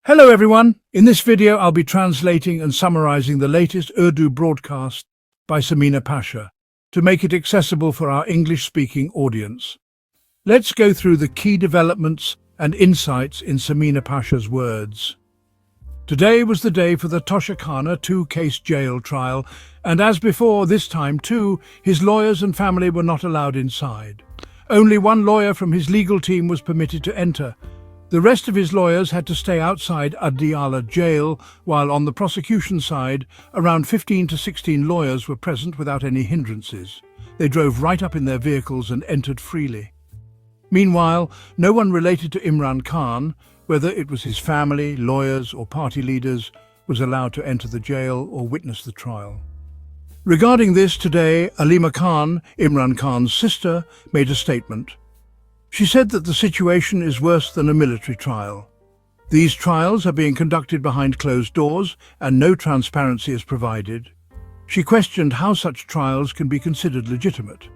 Hello everyone! In this video I'll be translating and summarizing the latest Urdu broadcast by Samina Pasha to make it accessible for our English-speaking audience. Let's go through the key developments and insights in Samina Pasha's words. Today was the day for the Tosha Khana two-case jail trial, and as before, this time too, his lawyers and family were not allowed inside. Only one lawyer from his legal team was permitted to enter. The rest of his lawyers had to stay outside Adiyala jail, while on the prosecution side, around 15 to 16 lawyers were present without any hindrances. They drove right up in their vehicles and entered freely. Meanwhile, no one related to Imran Khan, whether it was his family, lawyers or party leaders, was allowed to enter the jail or witness the trial. Regarding this today, Aleema Khan, Imran Khan's sister, made a statement. She said that the situation is worse than a military trial. These trials are being conducted behind closed doors and no transparency is provided. She questioned how such trials can be considered legitimate.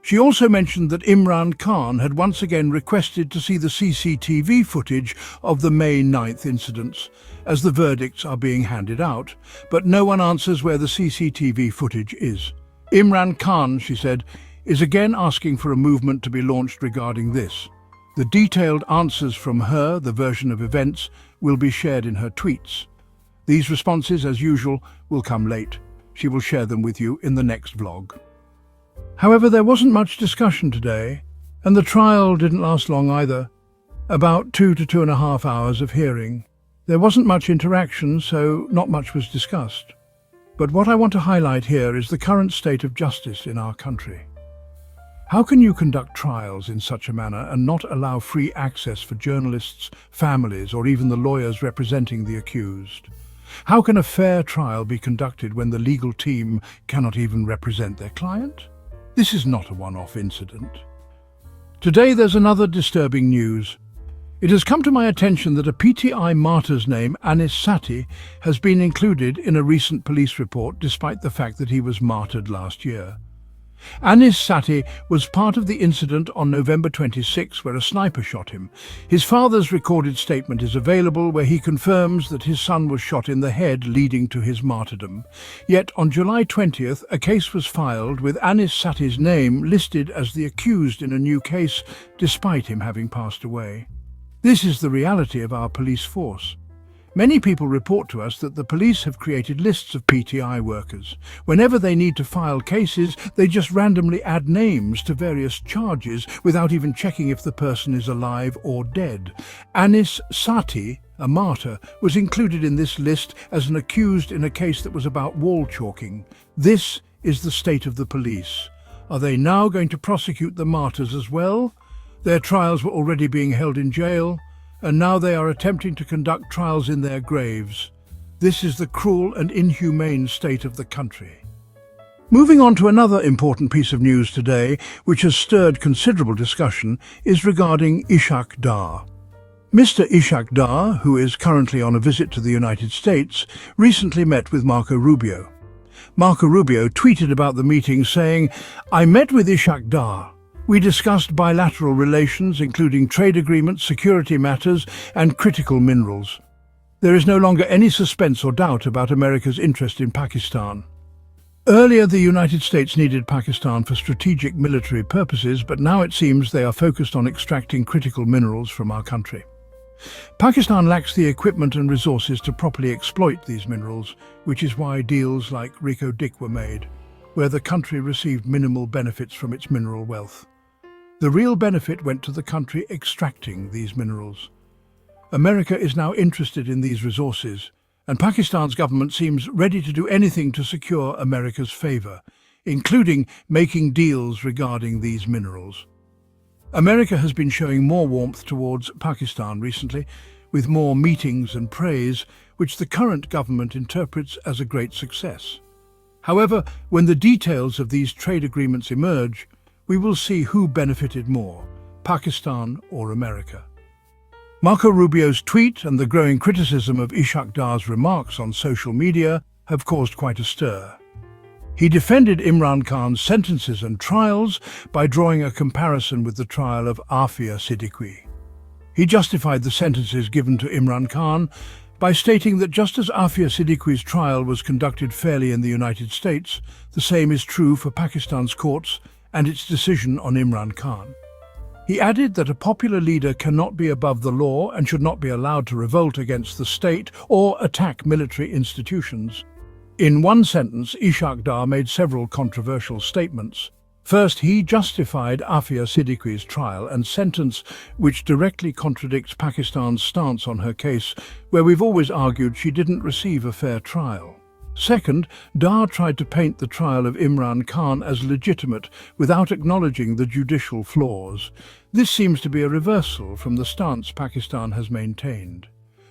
She also mentioned that Imran Khan had once again requested to see the CCTV footage of the May 9th incidents, as the verdicts are being handed out, but no one answers where the CCTV footage is. Imran Khan, she said, is again asking for a movement to be launched regarding this. The detailed answers from her, the version of events, will be shared in her tweets. These responses, as usual, will come late. She will share them with you in the next vlog. However, there wasn't much discussion today, and the trial didn't last long either. About 2 to 2.5 hours of hearing. There wasn't much interaction, so not much was discussed. But what I want to highlight here is the current state of justice in our country. How can you conduct trials in such a manner and not allow free access for journalists, families, or even the lawyers representing the accused? How can a fair trial be conducted when the legal team cannot even represent their client? This is not a one-off incident. Today there's another disturbing news. It has come to my attention that a PTI martyr's name, Anis Sati, has been included in a recent police report despite the fact that he was martyred last year. Anis Sati was part of the incident on November 26 where a sniper shot him. His father's recorded statement is available where he confirms that his son was shot in the head leading to his martyrdom. Yet on July 20th, a case was filed with Anis Sati's name listed as the accused in a new case despite him having passed away. This is the reality of our police force. Many people report to us that the police have created lists of PTI workers. Whenever they need to file cases, they just randomly add names to various charges without even checking if the person is alive or dead. Anis Sati, a martyr, was included in this list as an accused in a case that was about wall chalking. This is the state of the police. Are they now going to prosecute the martyrs as well? Their trials were already being held in jail, and now they are attempting to conduct trials in their graves. This is the cruel and inhumane state of the country. Moving on to another important piece of news today, which has stirred considerable discussion, is regarding Ishaq Dar. Mr. Ishaq Dar, who is currently on a visit to the United States, recently met with Marco Rubio. Marco Rubio tweeted about the meeting saying, "I met with Ishaq Dar. We discussed bilateral relations, including trade agreements, security matters, and critical minerals. There is no longer any suspense or doubt about America's interest in Pakistan." Earlier, the United States needed Pakistan for strategic military purposes, but now it seems they are focused on extracting critical minerals from our country. Pakistan lacks the equipment and resources to properly exploit these minerals, which is why deals like Reko Diq were made, where the country received minimal benefits from its mineral wealth. The real benefit went to the country extracting these minerals. America is now interested in these resources, and Pakistan's government seems ready to do anything to secure America's favor, including making deals regarding these minerals. America has been showing more warmth towards Pakistan recently, with more meetings and praise, which the current government interprets as a great success. However, when the details of these trade agreements emerge, we will see who benefited more, Pakistan or America. Marco Rubio's tweet and the growing criticism of Ishaq Dar's remarks on social media have caused quite a stir. He defended Imran Khan's sentences and trials by drawing a comparison with the trial of Afia Siddiqui. He justified the sentences given to Imran Khan by stating that just as Afia Siddiqui's trial was conducted fairly in the United States, the same is true for Pakistan's courts and its decision on Imran Khan. He added that a popular leader cannot be above the law and should not be allowed to revolt against the state or attack military institutions. In one sentence, Ishaq Dar made several controversial statements. First, he justified Afia Siddiqui's trial and sentence, which directly contradicts Pakistan's stance on her case, where we've always argued she didn't receive a fair trial. Second, Dar tried to paint the trial of Imran Khan as legitimate without acknowledging the judicial flaws. This seems to be a reversal from the stance Pakistan has maintained.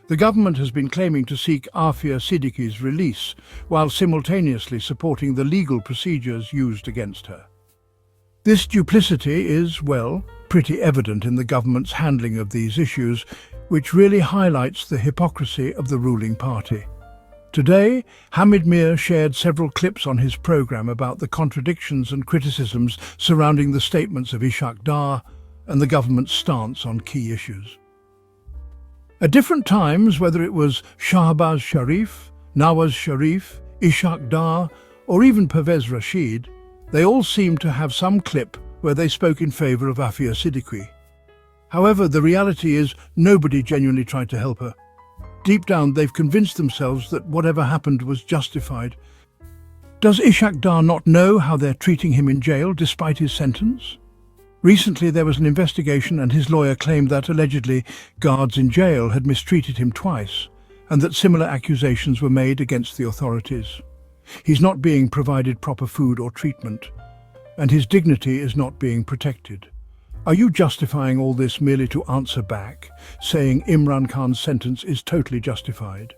The government has been claiming to seek Afia Siddiqui's release, while simultaneously supporting the legal procedures used against her. This duplicity is, well, pretty evident in the government's handling of these issues, which really highlights the hypocrisy of the ruling party. Today, Hamid Mir shared several clips on his program about the contradictions and criticisms surrounding the statements of Ishaq Dar and the government's stance on key issues. At different times, whether it was Shahbaz Sharif, Nawaz Sharif, Ishaq Dar, or even Pervez Rashid, they all seemed to have some clip where they spoke in favour of Afia Siddiqui. However, the reality is nobody genuinely tried to help her. Deep down, they've convinced themselves that whatever happened was justified. Does Ishaq Dar not know how they're treating him in jail despite his sentence? Recently, there was an investigation and his lawyer claimed that, allegedly, guards in jail had mistreated him twice and that similar accusations were made against the authorities. He's not being provided proper food or treatment, and his dignity is not being protected. Are you justifying all this merely to answer back, saying Imran Khan's sentence is totally justified?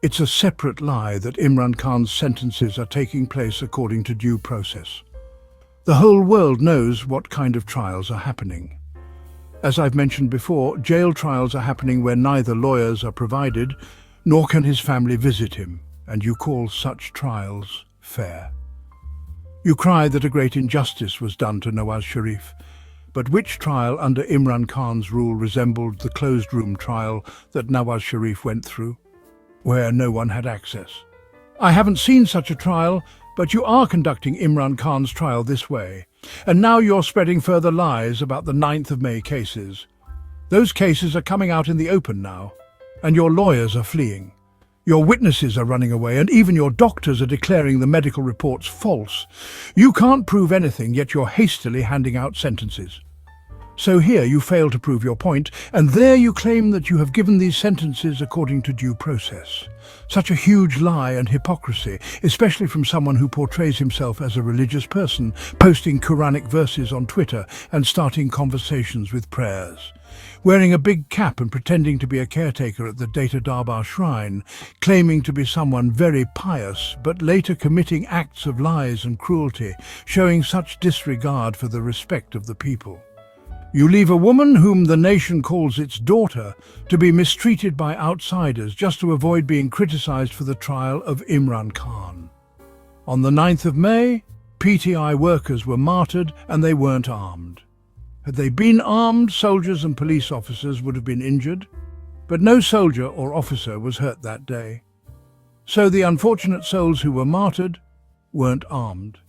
It's a separate lie that Imran Khan's sentences are taking place according to due process. The whole world knows what kind of trials are happening. As I've mentioned before, jail trials are happening where neither lawyers are provided, nor can his family visit him, and you call such trials fair. You cry that a great injustice was done to Nawaz Sharif, but which trial under Imran Khan's rule resembled the closed-room trial that Nawaz Sharif went through, where no one had access? I haven't seen such a trial, but you are conducting Imran Khan's trial this way, and now you're spreading further lies about the 9th of May cases. Those cases are coming out in the open now, and your lawyers are fleeing. Your witnesses are running away, and even your doctors are declaring the medical reports false. You can't prove anything, yet you're hastily handing out sentences. So here you fail to prove your point, and there you claim that you have given these sentences according to due process. Such a huge lie and hypocrisy, especially from someone who portrays himself as a religious person, posting Quranic verses on Twitter and starting conversations with prayers. Wearing a big cap and pretending to be a caretaker at the Data Darbar shrine, claiming to be someone very pious, but later committing acts of lies and cruelty, showing such disregard for the respect of the people. You leave a woman whom the nation calls its daughter to be mistreated by outsiders just to avoid being criticized for the trial of Imran Khan. On the 9th of May, PTI workers were martyred and they weren't armed. Had they been armed, soldiers and police officers would have been injured, but no soldier or officer was hurt that day. So the unfortunate souls who were martyred weren't armed.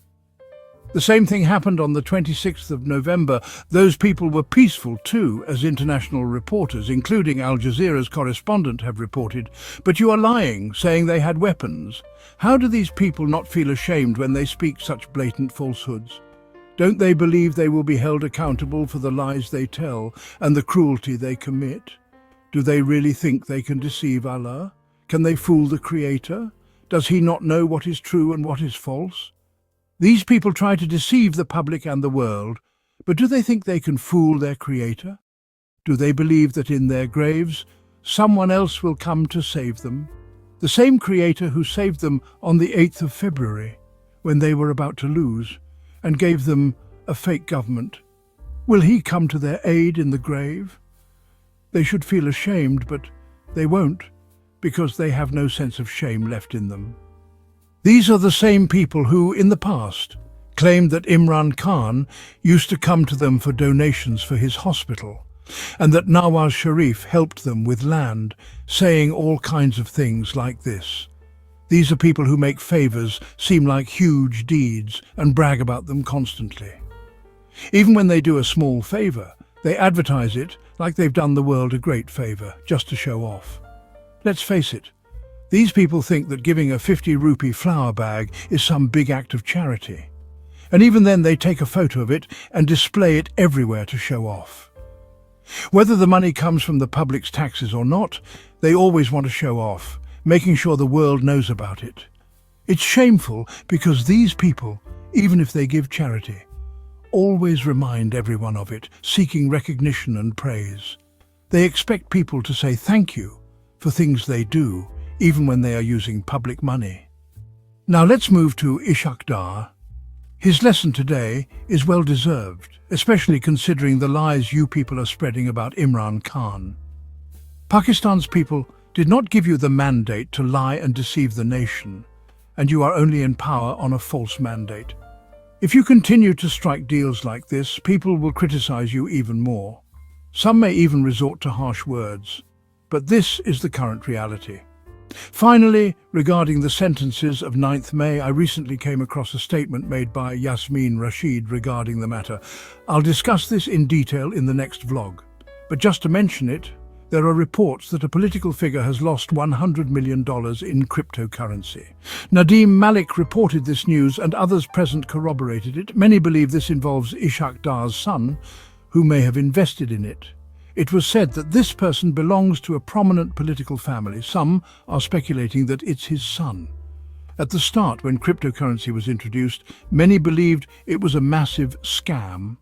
The same thing happened on the 26th of November. Those people were peaceful too, as international reporters, including Al Jazeera's correspondent, have reported. But you are lying, saying they had weapons. How do these people not feel ashamed when they speak such blatant falsehoods? Don't they believe they will be held accountable for the lies they tell and the cruelty they commit? Do they really think they can deceive Allah? Can they fool the Creator? Does He not know what is true and what is false? These people try to deceive the public and the world, but do they think they can fool their Creator? Do they believe that in their graves someone else will come to save them? The same Creator who saved them on the 8th of February, when they were about to lose, and gave them a fake government. Will He come to their aid in the grave? They should feel ashamed, but they won't, because they have no sense of shame left in them. These are the same people who, in the past, claimed that Imran Khan used to come to them for donations for his hospital, and that Nawaz Sharif helped them with land, saying all kinds of things like this. These are people who make favours seem like huge deeds and brag about them constantly. Even when they do a small favour, they advertise it like they've done the world a great favour, just to show off. Let's face it, these people think that giving a 50 rupee flower bag is some big act of charity. And even then they take a photo of it and display it everywhere to show off. Whether the money comes from the public's taxes or not, they always want to show off, making sure the world knows about it. It's shameful because these people, even if they give charity, always remind everyone of it, seeking recognition and praise. They expect people to say thank you for things they do, even when they are using public money. Now let's move to Ishaq. His lesson today is well deserved, especially considering the lies you people are spreading about Imran Khan. Pakistan's people did not give you the mandate to lie and deceive the nation, and you are only in power on a false mandate. If you continue to strike deals like this, people will criticize you even more. Some may even resort to harsh words, but this is the current reality. Finally, regarding the sentences of 9th May, I recently came across a statement made by Yasmin Rashid regarding the matter. I'll discuss this in detail in the next vlog. But just to mention it, there are reports that a political figure has lost $100 million in cryptocurrency. Nadeem Malik reported this news and others present corroborated it. Many believe this involves Ishaq son, who may have invested in it. It was said that this person belongs to a prominent political family. Some are speculating that it's his son. At the start, when cryptocurrency was introduced, many believed it was a massive scam.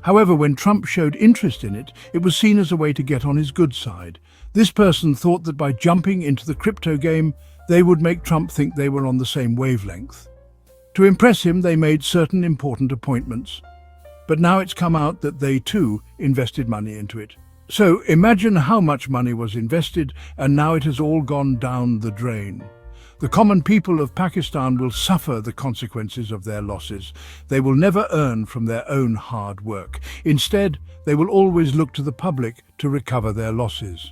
However, when Trump showed interest in it, it was seen as a way to get on his good side. This person thought that by jumping into the crypto game, they would make Trump think they were on the same wavelength. To impress him, they made certain important appointments. But now it's come out that they too invested money into it. So imagine how much money was invested, and now it has all gone down the drain. The common people of Pakistan will suffer the consequences of their losses. They will never earn from their own hard work. Instead, they will always look to the public to recover their losses.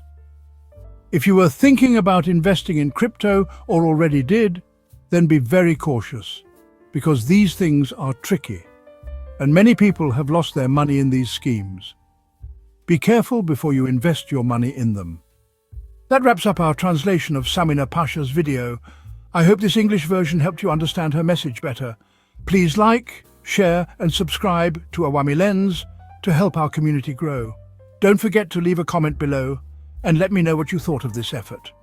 If you were thinking about investing in crypto or already did, then be very cautious, because these things are tricky, and many people have lost their money in these schemes. Be careful before you invest your money in them. That wraps up our translation of Samina Pasha's video. I hope this English version helped you understand her message better. Please like, share and subscribe to Awami Lens to help our community grow. Don't forget to leave a comment below and let me know what you thought of this effort.